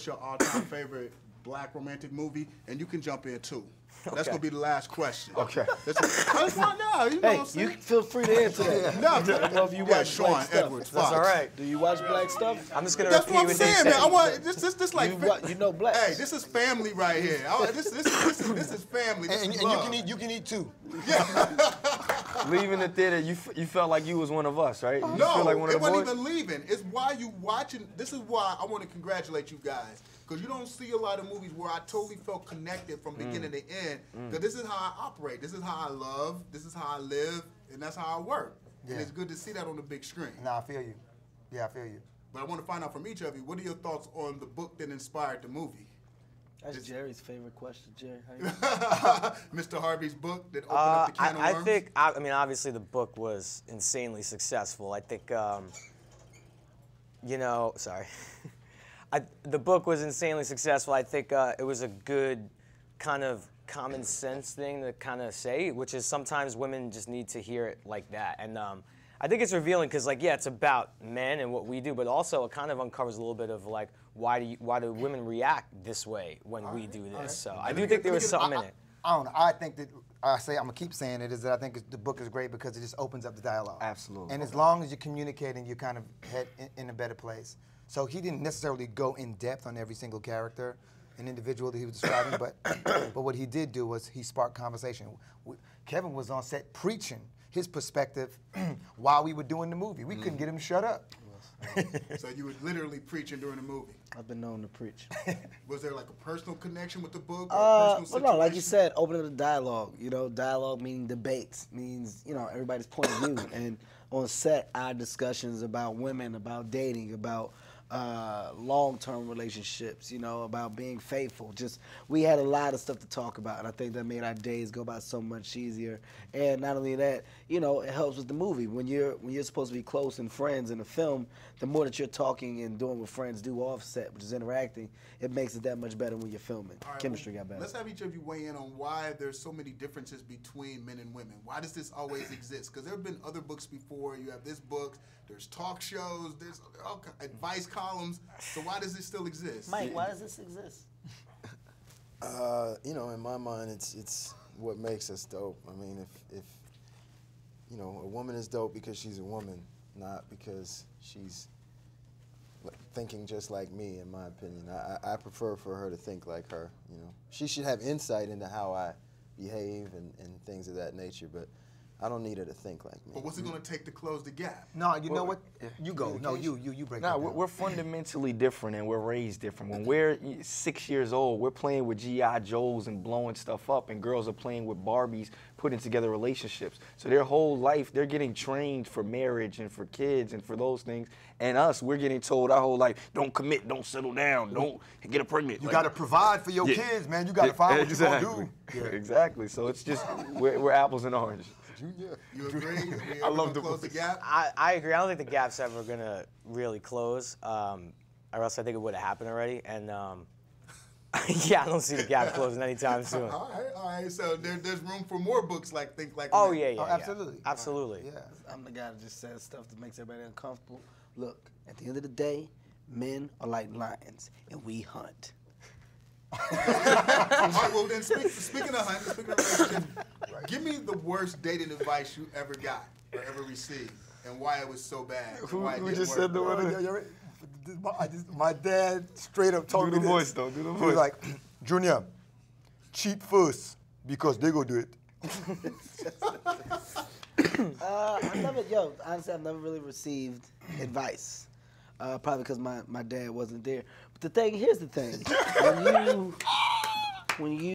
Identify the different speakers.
Speaker 1: your all-time favorite black romantic movie? And you can jump in too.
Speaker 2: Okay.
Speaker 1: That's gonna be the last question.
Speaker 3: Okay.
Speaker 1: That's why now. You know what I'm saying?
Speaker 4: You feel free to answer that.
Speaker 1: No,
Speaker 4: I don't know if you watch
Speaker 1: Sean
Speaker 4: black stuff.
Speaker 1: Edwards.
Speaker 2: That's all right.
Speaker 4: Do you watch black stuff?
Speaker 2: I'm just gonna
Speaker 1: That's
Speaker 2: repeat
Speaker 1: what I'm
Speaker 2: what
Speaker 1: saying,
Speaker 2: they
Speaker 1: man.
Speaker 2: said.
Speaker 1: I want this like
Speaker 4: You know black.
Speaker 1: Hey, this is family right here. This is family. This
Speaker 3: And
Speaker 1: is
Speaker 3: you
Speaker 1: love.
Speaker 3: can eat too.
Speaker 5: Leaving the theater, you felt like you was one of us, right? You
Speaker 1: No,
Speaker 5: feel like one of
Speaker 1: it
Speaker 5: the
Speaker 1: wasn't
Speaker 5: boys?
Speaker 1: even leaving. It's why you watching. This is why I want to congratulate you guys. Because you don't see a lot of movies where I totally felt connected from beginning to end. Because this is how I operate. This is how I love. This is how I live. And that's how I work.
Speaker 3: Yeah.
Speaker 1: And it's good to see that on the big screen.
Speaker 3: Nah, I feel you. Yeah, I feel you.
Speaker 1: But I want to find out from each of you, what are your thoughts on the book that inspired the movie?
Speaker 4: That's Jerry's favorite question, Jerry.
Speaker 1: Mr. Harvey's book that opened up the can of worms?
Speaker 2: I mean, obviously the book was insanely successful. I think, you know, sorry. The book was insanely successful. I think it was a good kind of common sense thing to kind of say, which is sometimes women just need to hear it like that. And I think it's revealing because, like, yeah, it's about men and what we do, but also it kind of uncovers a little bit of like why do women react this way when we do this. So I do think there was something in it.
Speaker 3: I don't know. I think that I'm gonna keep saying it is that I think the book is great because it just opens up the dialogue.
Speaker 5: Absolutely.
Speaker 3: And as long as you're communicating, you kind of head in a better place. So he didn't necessarily go in depth on every single character and individual that he was describing, but what he did do was he sparked conversation. Kevin was on set preaching his perspective while we were doing the movie. We couldn't get him to shut up.
Speaker 1: So you were literally preaching during the movie.
Speaker 4: I've been known to preach.
Speaker 1: Was there like a personal connection with the book? Or a personal situation?
Speaker 4: Well, no, like you said, opening the dialogue. You know, dialogue meaning debates, means, you know, everybody's point of view. And on set, our discussions about women, about dating, about long-term relationships, you know, about being faithful. Just, we had a lot of stuff to talk about, and I think that made our days go by so much easier. And not only that, you know, it helps with the movie. When you're supposed to be close and friends in a film, the more that you're talking and doing what friends do off-set, which is interacting, it makes it that much better when you're filming.
Speaker 1: Right,
Speaker 4: Chemistry got better.
Speaker 1: Let's have each of you weigh in on why there's so many differences between men and women. Why does this always exist? Because there have been other books before. You have this book, there's talk shows, there's advice columns. So why does this still exist?
Speaker 4: Mike, why does this exist?
Speaker 6: You know, in my mind, it's what makes us dope. I mean, if you know, a woman is dope because she's a woman, not because she's thinking just like me, in my opinion. I prefer for her to think like her, you know. She should have insight into how I behave and things of that nature, but I don't need her to think like me.
Speaker 1: But what's it going to take to close the gap?
Speaker 3: No, you know what? You go. No, you break it
Speaker 5: Nah,
Speaker 3: down.
Speaker 5: we're fundamentally different and we're raised different. When we're 6 years old, we're playing with G.I. Joes and blowing stuff up, and girls are playing with Barbies, putting together relationships. So their whole life, they're getting trained for marriage and for kids and for those things. And us, we're getting told our whole life, don't commit, don't settle down, don't get pregnant.
Speaker 3: You got to provide for your kids, man. You got to find what you're going to do.
Speaker 5: Yeah. Exactly. So it's just, we're apples and oranges.
Speaker 1: You agree?
Speaker 5: I love
Speaker 1: to close the gap.
Speaker 2: I agree. I don't think the gap's ever gonna really close, or else I think it would have happened already. And yeah, I don't see the gap closing anytime soon.
Speaker 1: All right. So there's room for more books like Think Like
Speaker 2: Oh
Speaker 1: Men.
Speaker 2: yeah,
Speaker 4: Absolutely.
Speaker 2: absolutely.
Speaker 4: Yeah, I'm the guy that just says stuff that makes everybody uncomfortable. Look, at the end of the day, men are like lions, and we hunt.
Speaker 1: All right, well then, speaking of hunting, speaking of relationships, give me the worst dating advice you ever got or ever received, and why it was so bad.
Speaker 5: Who just said the one?
Speaker 3: My dad straight up told me
Speaker 5: Do the
Speaker 3: this.
Speaker 5: voice, though. Do the
Speaker 3: He
Speaker 5: voice.
Speaker 3: was like, Junior, cheat first because they go do it.
Speaker 4: Honestly, I've never really received advice. Probably because my dad wasn't there. But here's the thing. When you